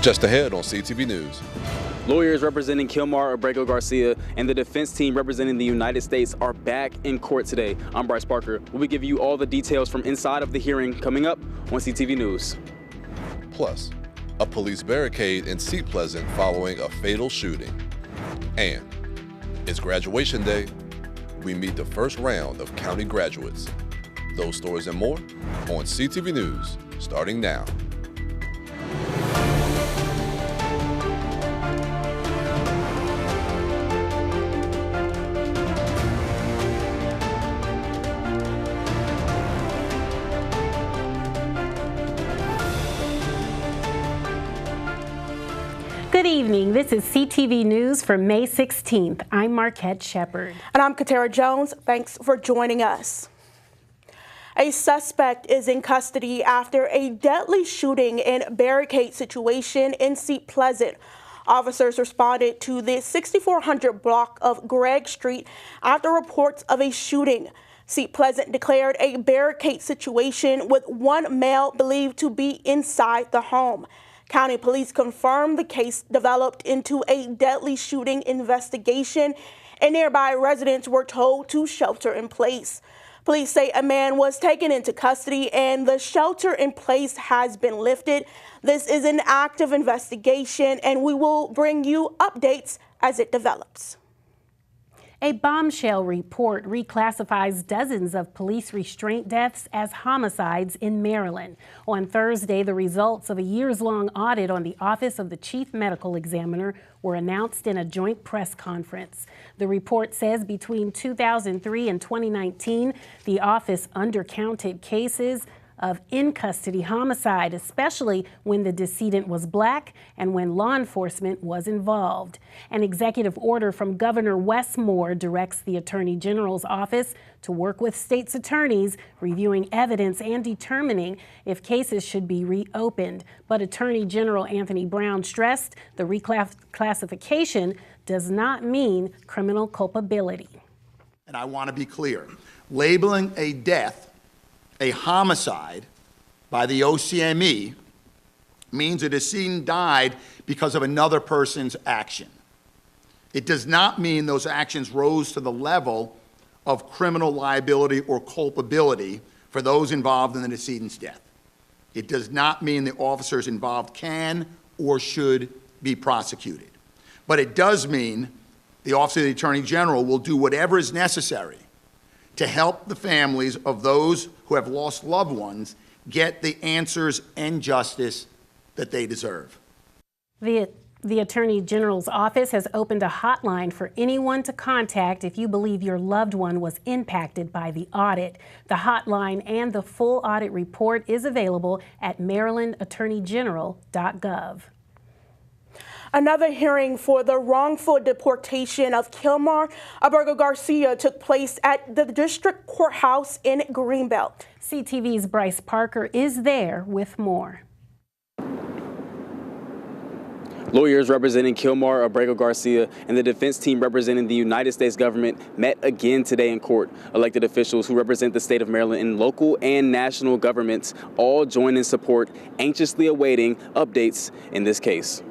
Just ahead on CTV News. Lawyers representing Kilmar Abrego Garcia and the defense team representing the United States are back in court today. I'm Bryce Parker. We'll be giving you all the details from inside of the hearing coming up on CTV News. Plus, a police barricade in Seat Pleasant following a fatal shooting. And it's graduation day. We meet the first round of county graduates. Those stories and more on CTV News, starting now. Good evening. This is CTV News for May 16th. I'm Marquette Shepard. And I'm Katara Jones. Thanks for joining us. A suspect is in custody after a deadly shooting and barricade situation in Seat Pleasant. Officers responded to the 6400 block of Gregg Street after reports of a shooting. Seat Pleasant declared a barricade situation with one male believed to be inside the home. County police confirmed the case developed into a deadly shooting investigation, and nearby residents were told to shelter in place. Police say a man was taken into custody and the shelter in place has been lifted. This is an active investigation, and we will bring you updates as it develops. A bombshell report reclassifies dozens of police restraint deaths as homicides in Maryland. On Thursday, the results of a years-long audit on the Office of the Chief Medical Examiner were announced in a joint press conference. The report says between 2003 and 2019, the office undercounted cases of in-custody homicide, especially when the decedent was Black and when law enforcement was involved. An executive order from Governor Wes Moore directs the Attorney General's office to work with states' attorneys, reviewing evidence and determining if cases should be reopened. But Attorney General Anthony Brown stressed the reclassification does not mean criminal culpability. And I want to be clear, labeling a death a homicide by the OCME means a decedent died because of another person's action. It does not mean those actions rose to the level of criminal liability or culpability for those involved in the decedent's death. It does not mean the officers involved can or should be prosecuted. But it does mean the Office of the Attorney General will do whatever is necessary to help the families of those who have lost loved ones get the answers and justice that they deserve. The Attorney General's office has opened a hotline for anyone to contact if you believe your loved one was impacted by the audit. The hotline and the full audit report is available at marylandattorneygeneral.gov. Another hearing for the wrongful deportation of Kilmar Abrego Garcia took place at the District Courthouse in Greenbelt. CTV's Bryce Parker is there with more. Lawyers representing Kilmar Abrego Garcia and the defense team representing the United States government met again today in court. Elected officials who represent the state of Maryland in local and national governments all joined in support, anxiously awaiting updates in this case.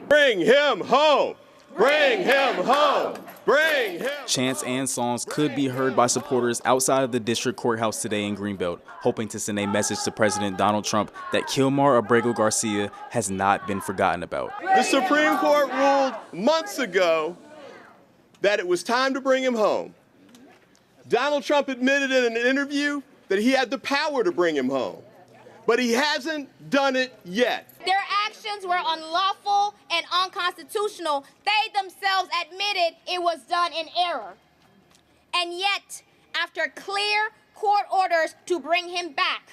Bring him home! Bring him home! Bring him! Chants and songs could be heard by supporters outside of the district courthouse today in Greenbelt, hoping to send a message to President Donald Trump that Kilmar Abrego Garcia has not been forgotten about. The Supreme Court ruled months ago that it was time to bring him home. Donald Trump admitted in an interview that he had the power to bring him home, but he hasn't done it yet. Their actions were unlawful and unconstitutional. They themselves admitted it was done in error. And yet, after clear court orders to bring him back,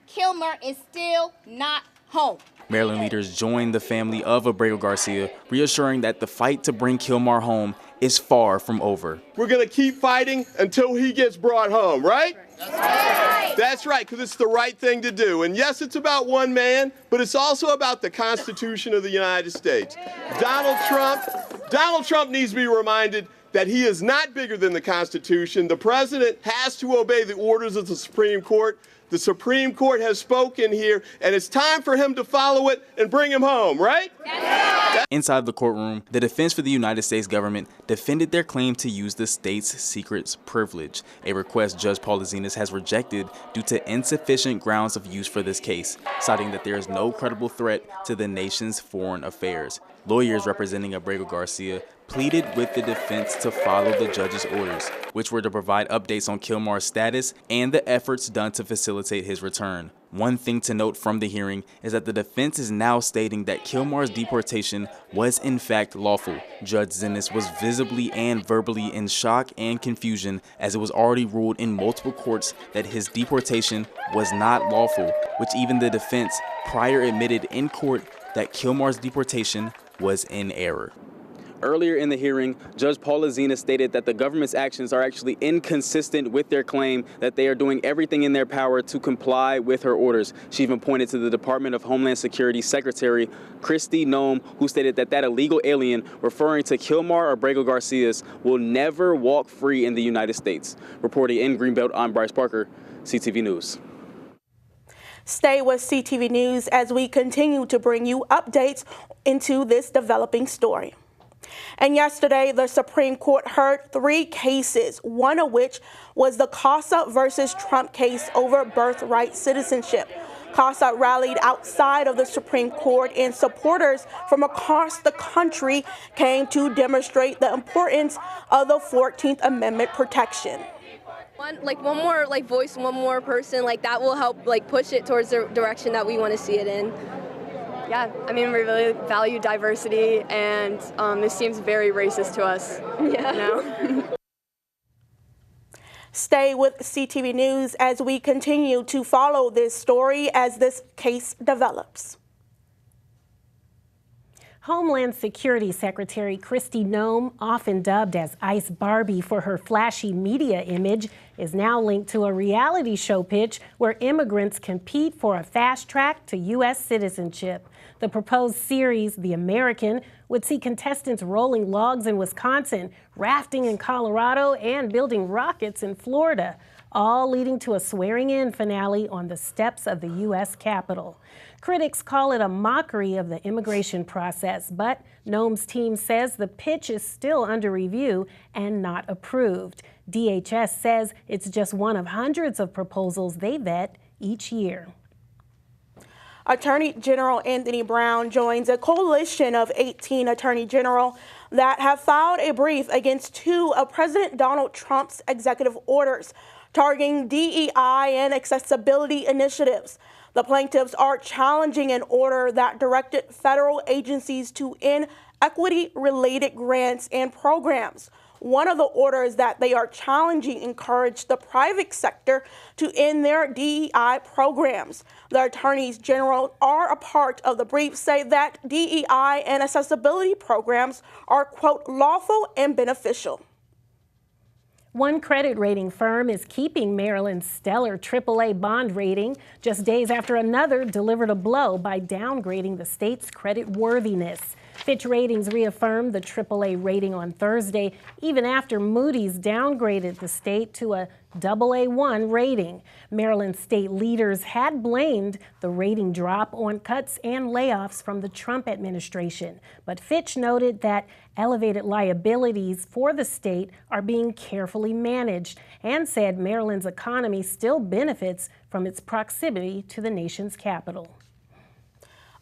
Kilmar is still not home. Maryland leaders joined the family of Abrego Garcia, reassuring that the fight to bring Kilmar home is far from over. We're going to keep fighting until he gets brought home, right? That's right. That's right, because it's the right thing to do. And yes, it's about one man, but it's also about the Constitution of the United States. Donald Trump needs to be reminded that he is not bigger than the Constitution. The president has to obey the orders of the Supreme Court. The Supreme Court has spoken here, and it's time for him to follow it and bring him home, right? Inside the courtroom, the defense for the United States government defended their claim to use the state's secrets privilege, a request Judge Paul Azenas has rejected due to insufficient grounds of use for this case, citing that there is no credible threat to the nation's foreign affairs. Lawyers representing Abrego Garcia pleaded with the defense to follow the judge's orders, which were to provide updates on Kilmar's status and the efforts done to facilitate his return. One thing to note from the hearing is that the defense is now stating that Kilmar's deportation was in fact lawful. Judge Zenas was visibly and verbally in shock and confusion, as it was already ruled in multiple courts that his deportation was not lawful, which even the defense prior admitted in court that Kilmar's deportation was in error. Earlier in the hearing, Judge Paul Azenas stated that the government's actions are actually inconsistent with their claim that they are doing everything in their power to comply with her orders. She even pointed to the Department of Homeland Security Secretary Kristi Noem, who stated that illegal alien, referring to Kilmar Abrego Garcias, will never walk free in the United States. Reporting in Greenbelt, I'm Bryce Parker, CTV News. Stay with CTV News as we continue to bring you updates into this developing story. And yesterday, the Supreme Court heard 3 cases, one of which was the Casa versus Trump case over birthright citizenship. Casa rallied outside of the Supreme Court, and supporters from across the country came to demonstrate the importance of the 14th Amendment protection. One more voice, one more person, that will help push it towards the direction that we want to see it in. Yeah, I mean, we really value diversity, and this seems very racist to us. Yeah. Now. Stay with CTV News as we continue to follow this story as this case develops. Homeland Security Secretary Kristi Noem, often dubbed as Ice Barbie for her flashy media image, is now linked to a reality show pitch where immigrants compete for a fast track to U.S. citizenship. The proposed series, The American, would see contestants rolling logs in Wisconsin, rafting in Colorado, and building rockets in Florida, all leading to a swearing-in finale on the steps of the U.S. Capitol. Critics call it a mockery of the immigration process, but Noem's team says the pitch is still under review and not approved. DHS says it's just one of hundreds of proposals they vet each year. Attorney General Anthony Brown joins a coalition of 18 attorney general that have filed a brief against 2 of President Donald Trump's executive orders targeting DEI and accessibility initiatives. The plaintiffs are challenging an order that directed federal agencies to end equity-related grants and programs. One of the orders that they are challenging encouraged the private sector to end their DEI programs. The attorneys general are a part of the brief say that DEI and accessibility programs are, quote, lawful and beneficial. One credit rating firm is keeping Maryland's stellar AAA bond rating just days after another delivered a blow by downgrading the state's credit worthiness. Fitch Ratings reaffirmed the AAA rating on Thursday, even after Moody's downgraded the state to a AA1 rating. Maryland state leaders had blamed the rating drop on cuts and layoffs from the Trump administration. But Fitch noted that elevated liabilities for the state are being carefully managed and said Maryland's economy still benefits from its proximity to the nation's capital.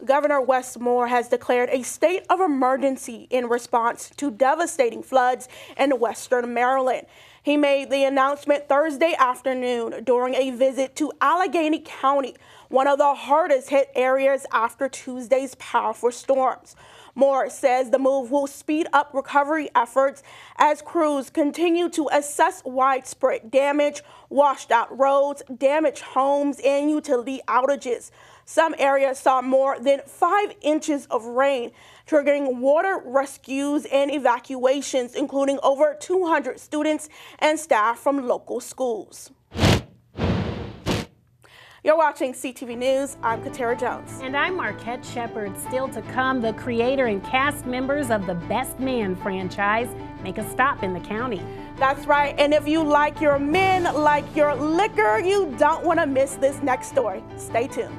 Governor Wes Moore has declared a state of emergency in response to devastating floods in western Maryland. He made the announcement Thursday afternoon during a visit to Allegheny County, one of the hardest hit areas after Tuesday's powerful storms. Moore says the move will speed up recovery efforts as crews continue to assess widespread damage, washed out roads, damaged homes, and utility outages. Some areas saw more than 5 inches of rain, triggering water rescues and evacuations, including over 200 students and staff from local schools. You're watching CTV News. I'm Katara Jones. And I'm Marquette Shepard. Still to come, the creator and cast members of the Best Man franchise make a stop in the county. That's right. And if you like your men like your liquor, you don't want to miss this next story. Stay tuned.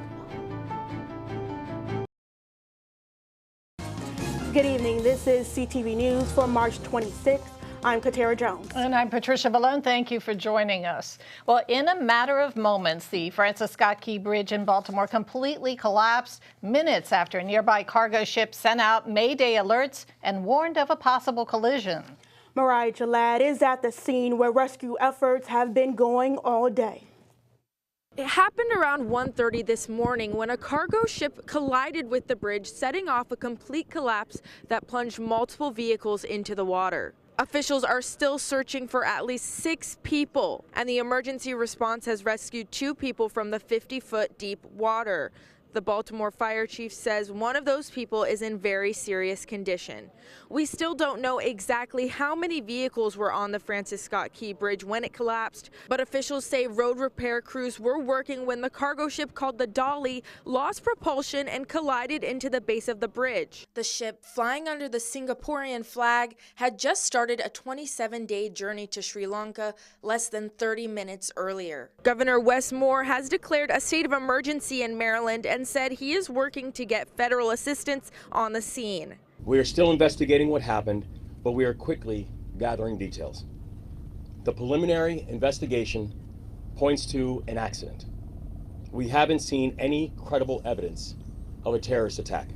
Good evening. This is CTV News for March 26th. I'm Katara Jones. And I'm Patricia Vallone. Thank you for joining us. Well, in a matter of moments, the Francis Scott Key Bridge in Baltimore completely collapsed minutes after a nearby cargo ship sent out Mayday alerts and warned of a possible collision. Mariah Jalad is at the scene where rescue efforts have been going all day. It happened around 1:30 this morning when a cargo ship collided with the bridge, setting off a complete collapse that plunged multiple vehicles into the water. Officials are still searching for at least 6 people, and the emergency response has rescued 2 people from the 50-foot deep water. The Baltimore fire chief says one of those people is in very serious condition. We still don't know exactly how many vehicles were on the Francis Scott Key Bridge when it collapsed, but officials say road repair crews were working when the cargo ship called the Dolly lost propulsion and collided into the base of the bridge. The ship, flying under the Singaporean flag, had just started a 27-day journey to Sri Lanka less than 30 minutes earlier. Governor Wes Moore has declared a state of emergency in Maryland and said he is working to get federal assistance on the scene. We are still investigating what happened, but we are quickly gathering details. The preliminary investigation points to an accident. We haven't seen any credible evidence of a terrorist attack.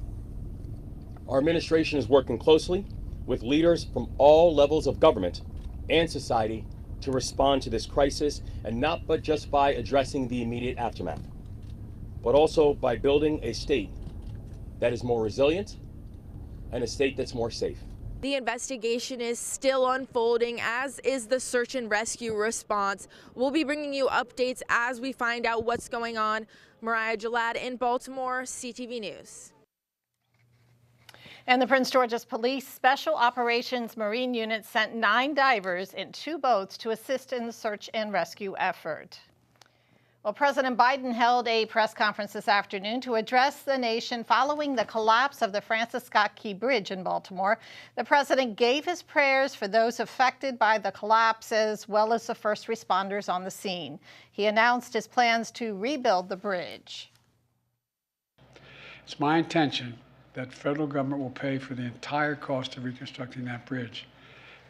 Our administration is working closely with leaders from all levels of government and society to respond to this crisis, and not but just by addressing the immediate aftermath, but also by building a state that is more resilient and a state that's more safe. The investigation is still unfolding, as is the search and rescue response. We'll be bringing you updates as we find out what's going on. Mariah Jalad in Baltimore, CTV News. And the Prince George's Police Special Operations Marine Unit sent 9 divers in 2 boats to assist in the search and rescue effort. Well, President Biden held a press conference this afternoon to address the nation following the collapse of the Francis Scott Key Bridge in Baltimore. The president gave his prayers for those affected by the collapse, as well as the first responders on the scene. He announced his plans to rebuild the bridge. It's my intention that the federal government will pay for the entire cost of reconstructing that bridge,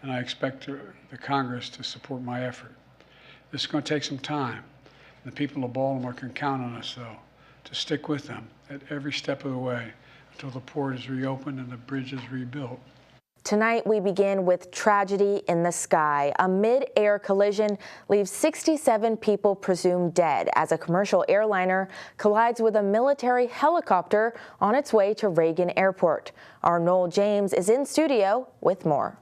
and I expect the Congress to support my effort. This is going to take some time. The people of Baltimore can count on us, though, to stick with them at every step of the way until the port is reopened and the bridge is rebuilt. Tonight, we begin with tragedy in the sky. A mid-air collision leaves 67 people presumed dead as a commercial airliner collides with a military helicopter on its way to Reagan Airport. Our Noel James is in studio with more.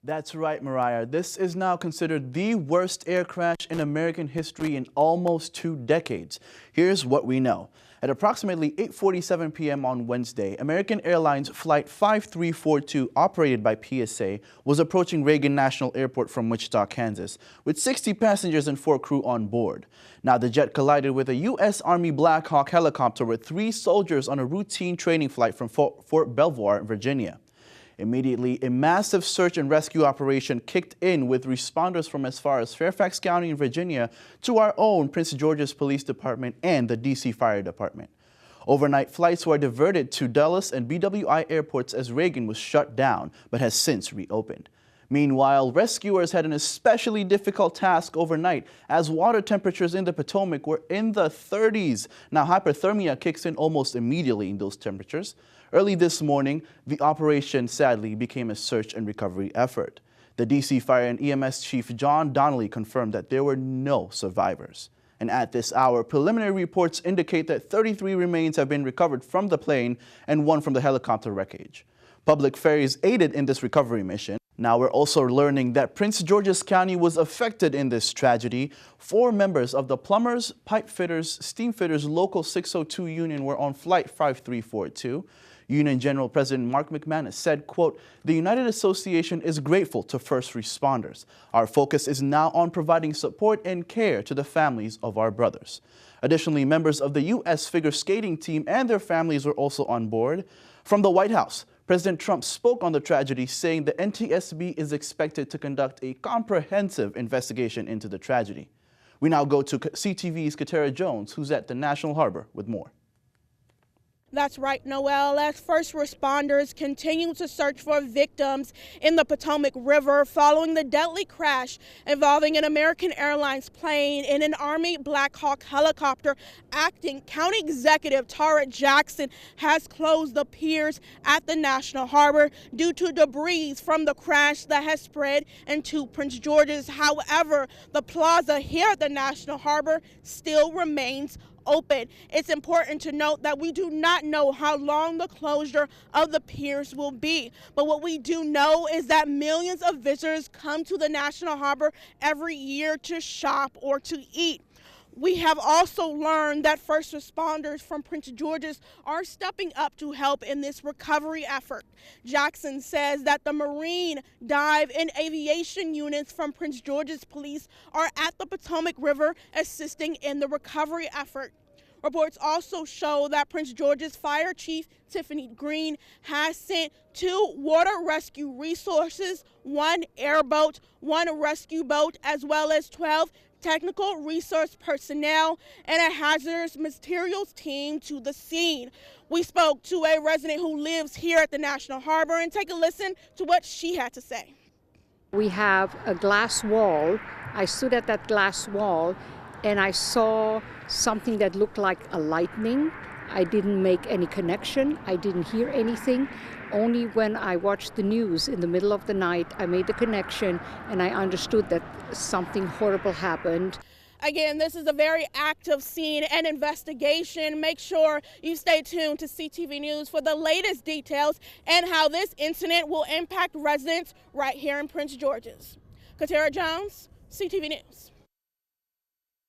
That's right, Mariah. This is now considered the worst air crash in American history in almost 2 decades. Here's what we know. At approximately 8:47 p.m. on Wednesday, American Airlines Flight 5342, operated by PSA, was approaching Reagan National Airport from Wichita, Kansas, with 60 passengers and 4 crew on board. Now, the jet collided with a U.S. Army Black Hawk helicopter with 3 soldiers on a routine training flight from Fort Belvoir, Virginia. Immediately, a massive search and rescue operation kicked in with responders from as far as Fairfax County in Virginia to our own Prince George's Police Department and the D.C. Fire Department. Overnight flights were diverted to Dulles and BWI airports as Reagan was shut down, but has since reopened. Meanwhile, rescuers had an especially difficult task overnight as water temperatures in the Potomac were in the 30s. Now, hypothermia kicks in almost immediately in those temperatures. Early this morning, the operation sadly became a search and recovery effort. The D.C. Fire and EMS Chief John Donnelly confirmed that there were no survivors. And at this hour, preliminary reports indicate that 33 remains have been recovered from the plane and 1 from the helicopter wreckage. Public ferries aided in this recovery mission. Now we're also learning that Prince George's County was affected in this tragedy. 4 members of the Plumbers, Pipe Fitters, Steam Fitters Local 602 Union were on Flight 5342. Union General President Mark McManus said, quote, "The United Association is grateful to first responders. Our focus is now on providing support and care to the families of our brothers." Additionally, members of the U.S. figure skating team and their families were also on board. From the White House, President Trump spoke on the tragedy, saying the NTSB is expected to conduct a comprehensive investigation into the tragedy. We now go to CTV's Katera Jones, who's at the National Harbor with more. That's right, Noel. As first responders continue to search for victims in the Potomac River following the deadly crash involving an American Airlines plane and an Army Black Hawk helicopter, Acting County Executive Tara Jackson has closed the piers at the National Harbor due to debris from the crash that has spread into Prince George's. However, the plaza here at the National Harbor still remains open. It's important to note that we do not know how long the closure of the piers will be. But what we do know is that millions of visitors come to the National Harbor every year to shop or to eat. We have also learned that first responders from Prince George's are stepping up to help in this recovery effort. Jackson says that the Marine, Dive, and Aviation units from Prince George's Police are at the Potomac River assisting in the recovery effort. Reports also show that Prince George's Fire Chief Tiffany Green has sent 2 water rescue resources, 1 airboat, 1 rescue boat, as well as 12 technical resource personnel and a hazardous materials team to the scene. We spoke to a resident who lives here at the National Harbor and take a listen to what she had to say. We have a glass wall. I stood at that glass wall and I saw something that looked like a lightning. I didn't make any connection. I didn't hear anything. Only when I watched the news in the middle of the night, I made the connection and I understood that something horrible happened. Again, this is a very active scene and investigation. Make sure you stay tuned to CTV News for the latest details and how this incident will impact residents right here in Prince George's. Katera Jones, CTV News.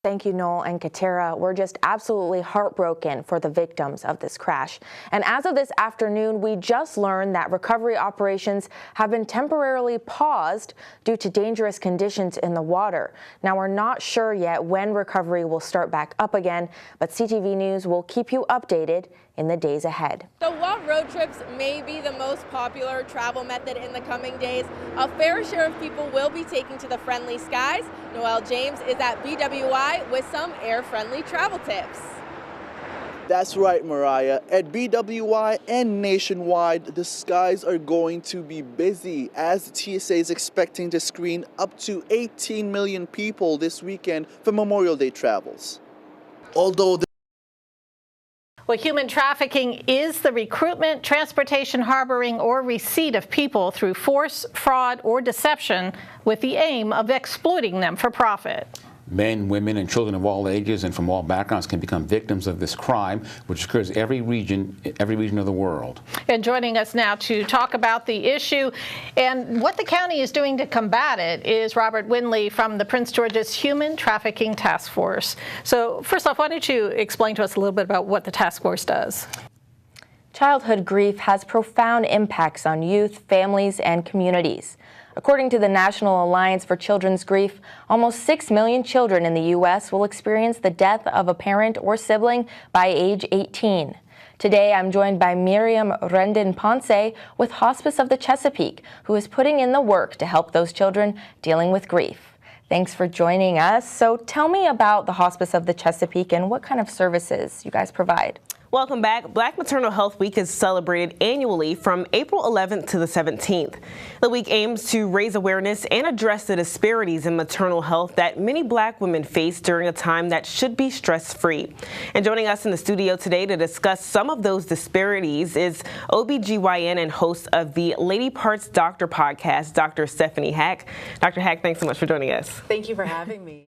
Thank you, Noel and Katera. We're just absolutely heartbroken for the victims of this crash. And as of this afternoon, we just learned that recovery operations have been temporarily paused due to dangerous conditions in the water. Now, we're not sure yet when recovery will start back up again, but CTV News will keep you updated in the days ahead. So while road trips may be the most popular travel method in the coming days, a fair share of people will be taking to the friendly skies. Noel James is at BWI with some air-friendly travel tips. That's right, Mariah. At BWI and nationwide, the skies are going to be busy as the TSA is expecting to screen up to 18 million people this weekend for Memorial Day travels. Although Well, human trafficking is the recruitment, transportation, harboring, or receipt of people through force, fraud, or deception with the aim of exploiting them for profit. Men, women, and children of all ages and from all backgrounds can become victims of this crime, which occurs every region of the world. And joining us now to talk about the issue and what the county is doing to combat it is Robert Winley from the Prince George's Human Trafficking Task Force. So first off, why don't you explain to us a little bit about what the task force does? Childhood grief has profound impacts on youth, families, and communities. According to the National Alliance for Children's Grief, almost 6 million children in the U.S. will experience the death of a parent or sibling by age 18. Today, I'm joined by Miriam Rendon-Ponce with Hospice of the Chesapeake, who is putting in the work to help those children dealing with grief. Thanks for joining us. So tell me about the Hospice of the Chesapeake and what kind of services you guys provide. Welcome back. Black Maternal Health Week is celebrated annually from April 11th to the 17th. The week aims to raise awareness and address the disparities in maternal health that many Black women face during a time that should be stress-free. And joining us in the studio today to discuss some of those disparities is OBGYN and host of the Lady Parts Doctor podcast, Dr. Stephanie Hack. Dr. Hack, thanks so much for joining us. Thank you for having me.